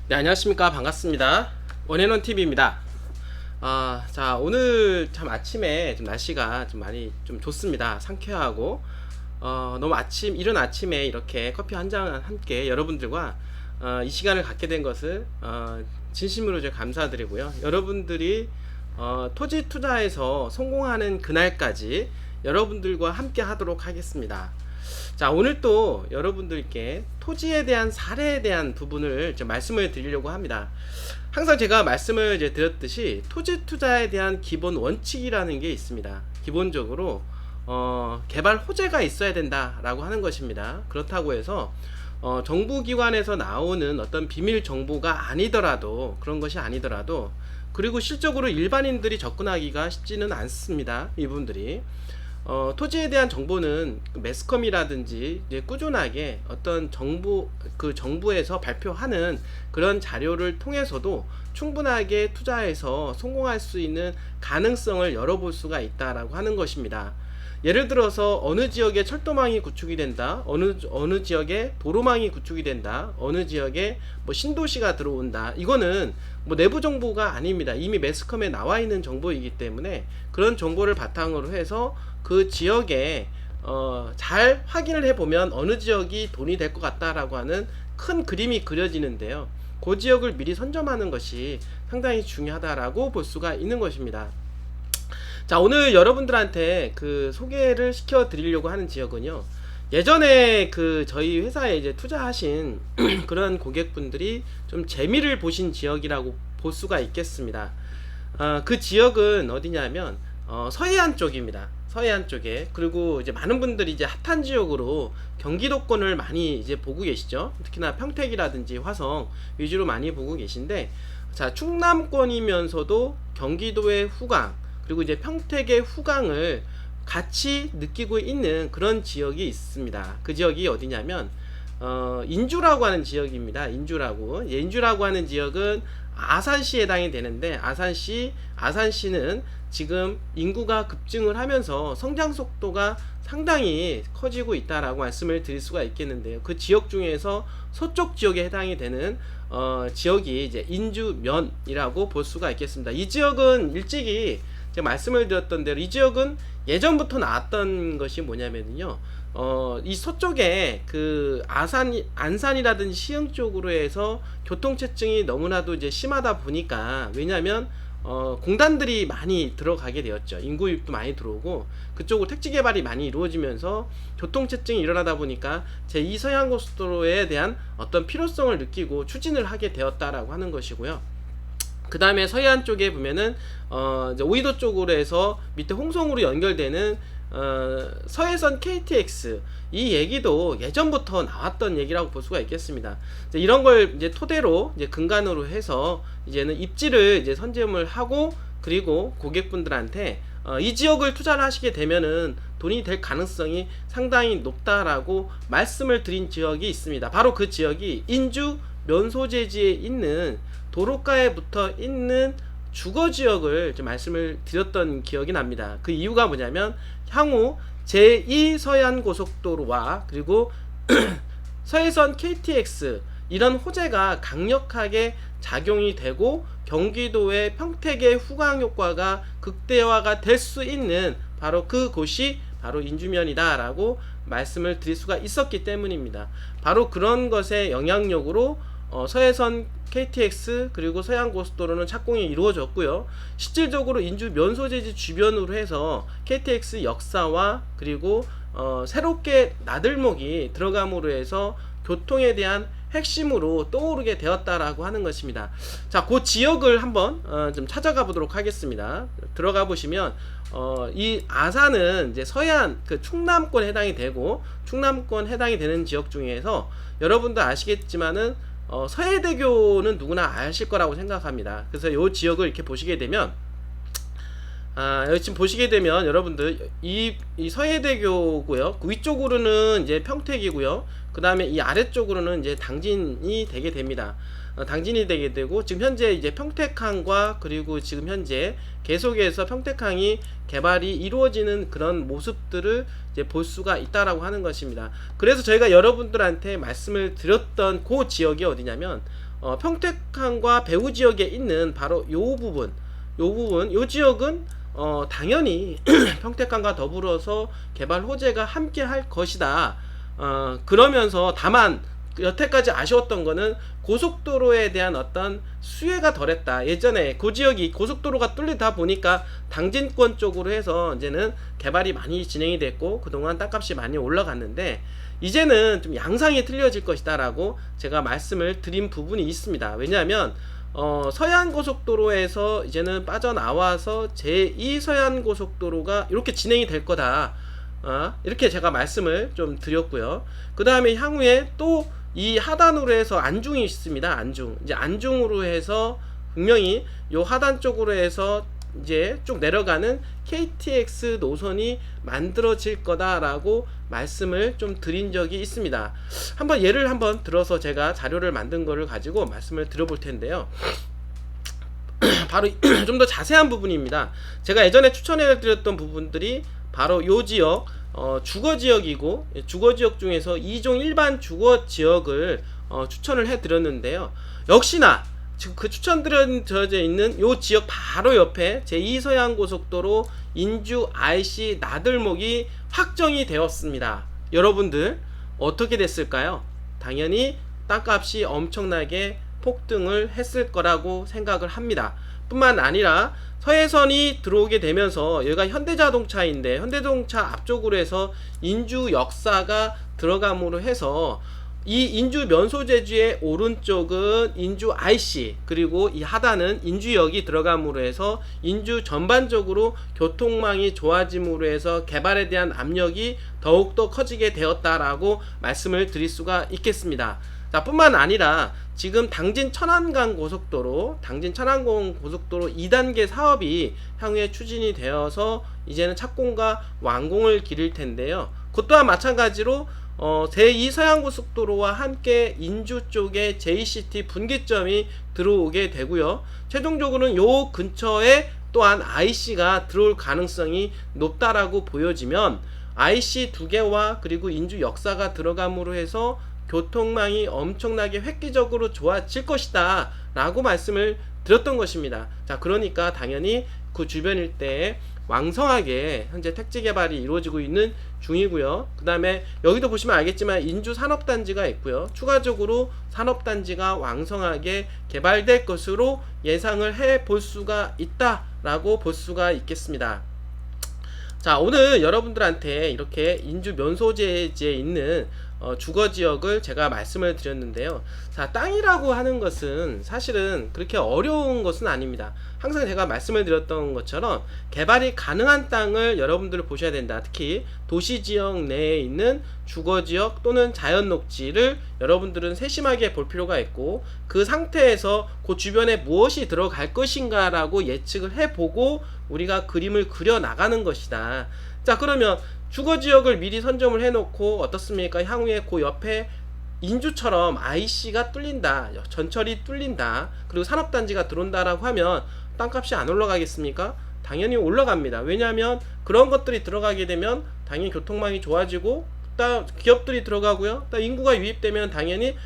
네, 안녕하십니까. 반갑습니다. 원앤원 TV입니다. 자, 오늘 참 아침에 좀 날씨가 좀 많이 좀 좋습니다. 상쾌하고, 너무 이른 아침에 이렇게 커피 한 잔 함께 여러분들과 이 시간을 갖게 된 것을 진심으로 좀 감사드리고요. 여러분들이 토지 투자에서 성공하는 그날까지 여러분들과 함께 하도록 하겠습니다. 자, 오늘 또 여러분들께 토지에 대한 사례에 대한 부분을 좀 말씀을 드리려고 합니다. 항상 제가 말씀을 이제 드렸듯이 토지 투자에 대한 기본 원칙이라는 게 있습니다. 기본적으로 개발 호재가 있어야 된다라고 하는 것입니다. 그렇다고 해서 정부기관에서 나오는 어떤 비밀 정보가 아니더라도, 그런 것이 아니더라도, 그리고 실적으로 일반인들이 접근하기가 쉽지는 않습니다. 이분들이 토지에 대한 정보는 매스컴이라든지 이제 꾸준하게 어떤 정부에서 발표하는 그런 자료를 통해서도 충분하게 투자해서 성공할 수 있는 가능성을 열어볼 수가 있다라고 하는 것입니다. 예를 들어서 어느 지역에 철도망이 구축이 된다, 어느 지역에 도로망이 구축이 된다, 어느 지역에 뭐 신도시가 들어온다, 이거는 뭐 내부 정보가 아닙니다. 이미 매스컴에 나와 있는 정보이기 때문에 그런 정보를 바탕으로 해서 그 지역에 잘 확인을 해보면 어느 지역이 돈이 될 것 같다라고 하는 큰 그림이 그려지는데요. 그 지역을 미리 선점하는 것이 상당히 중요하다라고 볼 수가 있는 것입니다. 자, 오늘 여러분들한테 그 소개를 시켜 드리려고 하는 지역은요, 예전에 그 저희 회사에 이제 투자하신 그런 고객분들이 좀 재미를 보신 지역이라고 볼 수가 있겠습니다. 그 지역은 어디냐면 서해안 쪽입니다. 서해안 쪽에. 그리고 이제 많은 분들이 이제 핫한 지역으로 경기도권을 많이 이제 보고 계시죠. 특히나 평택이라든지 화성 위주로 많이 보고 계신데, 자, 충남권이면서도 경기도의 후광, 그리고 이제 평택의 후광을 같이 느끼고 있는 그런 지역이 있습니다. 그 지역이 어디냐면 인주라고 하는 지역입니다. 인주라고 하는 지역은 아산시에 해당이 되는데, 아산시는 지금 인구가 급증을 하면서 성장 속도가 상당히 커지고 있다라고 말씀을 드릴 수가 있겠는데요. 그 지역 중에서 서쪽 지역에 해당이 되는 지역이 이제 인주면이라고 볼 수가 있겠습니다. 이 지역은 일찍이 제가 말씀을 드렸던 대로 이 지역은 예전부터 나왔던 것이 뭐냐면요, 이 서쪽에 그 안산이라든지 시흥 쪽으로 해서 교통체증이 너무나도 이제 심하다 보니까, 왜냐하면 공단들이 많이 들어가게 되었죠. 인구 유입도 많이 들어오고 그쪽으로 택지 개발이 많이 이루어지면서 교통체증이 일어나다 보니까 제2 서해안고속도로에 대한 어떤 필요성을 느끼고 추진을 하게 되었다라고 하는 것이고요. 그 다음에 서해안 쪽에 보면은 이제 오이도 쪽으로 해서 밑에 홍성으로 연결되는 서해선 KTX, 이 얘기도 예전부터 나왔던 얘기라고 볼 수가 있겠습니다. 이제 이런 걸 이제 토대로 이제 근간으로 해서 이제는 입지를 이제 선점을 하고, 그리고 고객분들한테 이 지역을 투자를 하시게 되면은 돈이 될 가능성이 상당히 높다라고 말씀을 드린 지역이 있습니다. 바로 그 지역이 인주 면소재지에 있는 도로가에 붙어 있는 주거지역을 좀 말씀을 드렸던 기억이 납니다. 그 이유가 뭐냐면, 향후 제2 서해안고속도로와 그리고 서해선 KTX, 이런 호재가 강력하게 작용이 되고 경기도의 평택의 후광 효과가 극대화가 될 수 있는 바로 그곳이 바로 인주면이다 라고 말씀을 드릴 수가 있었기 때문입니다. 바로 그런 것의 영향력으로 서해선 KTX 그리고 서해안고속도로는 착공이 이루어졌고요. 실질적으로 인주 면소재지 주변으로 해서 KTX 역사와 그리고 새롭게 나들목이 들어감으로 해서 교통에 대한 핵심으로 떠오르게 되었다라고 하는 것입니다. 자, 그 지역을 한번 좀 찾아가 보도록 하겠습니다. 들어가 보시면 이 아산은 이제 서해안 그 충남권 해당이 되고, 충남권 해당이 되는 지역 중에서 여러분도 아시겠지만은 서해대교는 누구나 아실 거라고 생각합니다. 그래서 이 지역을 이렇게 보시게 되면, 여기 지금 보시게 되면 여러분들 이 서해대교고요. 그 위쪽으로는 이제 평택이고요. 그 다음에 이 아래쪽으로는 이제 당진이 되게 됩니다. 당진이 되게 되고, 지금 현재 이제 평택항과 그리고 지금 현재 계속해서 평택항이 개발이 이루어지는 그런 모습들을 이제 볼 수가 있다라고 하는 것입니다. 그래서 저희가 여러분들한테 말씀을 드렸던 그 지역이 어디냐면 평택항과 배후 지역에 있는 바로 요 지역은 당연히 평택항과 더불어서 개발 호재가 함께 할 것이다. 그러면서 다만 여태까지 아쉬웠던 거는 고속도로에 대한 어떤 수혜가 덜했다. 예전에 그 지역이 고속도로가 뚫리다 보니까 당진권 쪽으로 해서 이제는 개발이 많이 진행이 됐고 그동안 땅값이 많이 올라갔는데 이제는 좀 양상이 틀려질 것이다 라고 제가 말씀을 드린 부분이 있습니다. 왜냐하면 서해안고속도로에서 이제는 빠져나와서 제2 서해안고속도로가 이렇게 진행이 될 거다. 이렇게 제가 말씀을 좀 드렸고요. 그 다음에 향후에 또 이 하단으로 해서 안중이 있습니다. 안중. 이제 안중으로 해서 분명히 요 하단 쪽으로 해서 이제 쭉 내려가는 KTX 노선이 만들어질 거다라고 말씀을 좀 드린 적이 있습니다. 한번 예를 한번 들어서 제가 자료를 만든 거를 가지고 말씀을 드려볼 텐데요. 바로 좀 더 자세한 부분입니다. 제가 예전에 추천해 드렸던 부분들이 바로 요 지역 주거지역이고 주거지역 중에서 2종 일반 주거지역을 추천을 해 드렸는데요. 역시나 지금 그 추천드려져 있는 요 지역 바로 옆에 제2 서해안고속도로 인주 IC 나들목이 확정이 되었습니다. 여러분들 어떻게 됐을까요? 당연히 땅값이 엄청나게 폭등을 했을 거라고 생각을 합니다. 뿐만 아니라 서해선이 들어오게 되면서 여기가 현대자동차인데 현대자동차 앞쪽으로 해서 인주 역사가 들어감으로 해서 이 인주 면소재지의 오른쪽은 인주 IC 그리고 이 하단은 인주역이 들어감으로 해서 인주 전반적으로 교통망이 좋아짐으로 해서 개발에 대한 압력이 더욱더 커지게 되었다라고 말씀을 드릴 수가 있겠습니다. 자, 뿐만 아니라 지금 당진 천안간 고속도로 2단계 사업이 향후에 추진이 되어서 이제는 착공과 완공을 기릴 텐데요. 그 또한 마찬가지로 제2 서해안고속도로와 함께 인주 쪽에 JCT 분기점이 들어오게 되고요. 최종적으로는 요 근처에 또한 IC가 들어올 가능성이 높다라고 보여지면 IC 2개와 그리고 인주 역사가 들어감으로 해서 교통망이 엄청나게 획기적으로 좋아질 것이다 라고 말씀을 드렸던 것입니다. 자, 그러니까 당연히 그 주변 일대에 왕성하게 현재 택지 개발이 이루어지고 있는 중이고요. 그 다음에 여기도 보시면 알겠지만 인주 산업단지가 있고요. 추가적으로 산업단지가 왕성하게 개발될 것으로 예상을 해 볼 수가 있다라고 볼 수가 있겠습니다. 자, 오늘 여러분들한테 이렇게 인주 면소재지에 있는 주거지역을 제가 말씀을 드렸는데요. 자, 땅이라고 하는 것은 사실은 그렇게 어려운 것은 아닙니다. 항상 제가 말씀을 드렸던 것처럼 개발이 가능한 땅을 여러분들 보셔야 된다. 특히 도시지역 내에 있는 주거지역 또는 자연녹지를 여러분들은 세심하게 볼 필요가 있고 그 상태에서 그 주변에 무엇이 들어갈 것인가 라고 예측을 해보고 우리가 그림을 그려 나가는 것이다. 자, 그러면 주거지역을 미리 선점을 해놓고 어떻습니까? 향후에 그 옆에 인주처럼 IC가 뚫린다, 전철이 뚫린다, 그리고 산업단지가 들어온다라고 하면 땅값이 안 올라가겠습니까? 당연히 올라갑니다. 왜냐하면 그런 것들이 들어가게 되면 당연히 교통망이 좋아지고 기업들이 들어가고요. 인구가 유입되면 당연히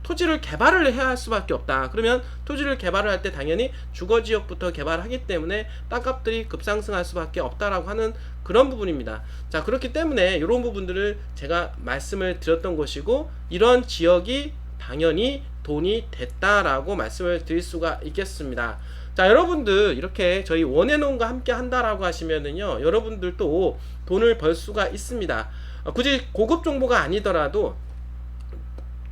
토지를 개발을 해야 할 수밖에 없다. 그러면 토지를 개발을 할 때 당연히 주거지역부터 개발하기 때문에 땅값들이 급상승할 수밖에 없다라고 하는 그런 부분입니다. 자, 그렇기 때문에 이런 부분들을 제가 말씀을 드렸던 것이고 이런 지역이 당연히 돈이 됐다라고 말씀을 드릴 수가 있겠습니다. 자, 여러분들 이렇게 저희 원앤원과 함께 한다라고 하시면은요, 여러분들도 돈을 벌 수가 있습니다. 굳이 고급 정보가 아니더라도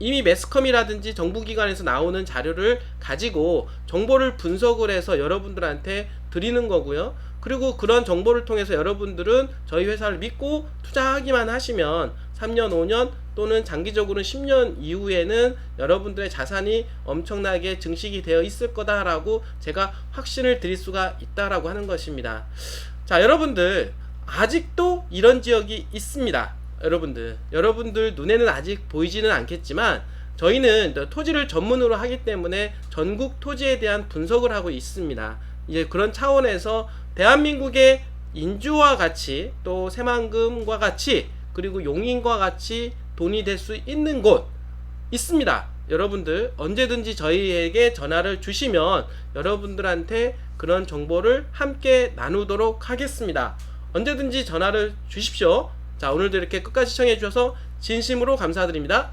이미 매스컴이라든지 정부기관에서 나오는 자료를 가지고 정보를 분석을 해서 여러분들한테 드리는 거고요. 그리고 그런 정보를 통해서 여러분들은 저희 회사를 믿고 투자하기만 하시면 3년, 5년 또는 장기적으로는 10년 이후에는 여러분들의 자산이 엄청나게 증식이 되어 있을 거다라고 제가 확신을 드릴 수가 있다라고 하는 것입니다. 자, 여러분들 아직도 이런 지역이 있습니다. 여러분들 눈에는 아직 보이지는 않겠지만 저희는 토지를 전문으로 하기 때문에 전국 토지에 대한 분석을 하고 있습니다. 이제 그런 차원에서 대한민국의 인주와 같이 또 새만금과 같이 그리고 용인과 같이 돈이 될 수 있는 곳 있습니다. 여러분들 언제든지 저희에게 전화를 주시면 여러분들한테 그런 정보를 함께 나누도록 하겠습니다. 언제든지 전화를 주십시오. 자, 오늘도 이렇게 끝까지 시청해 주셔서 진심으로 감사드립니다.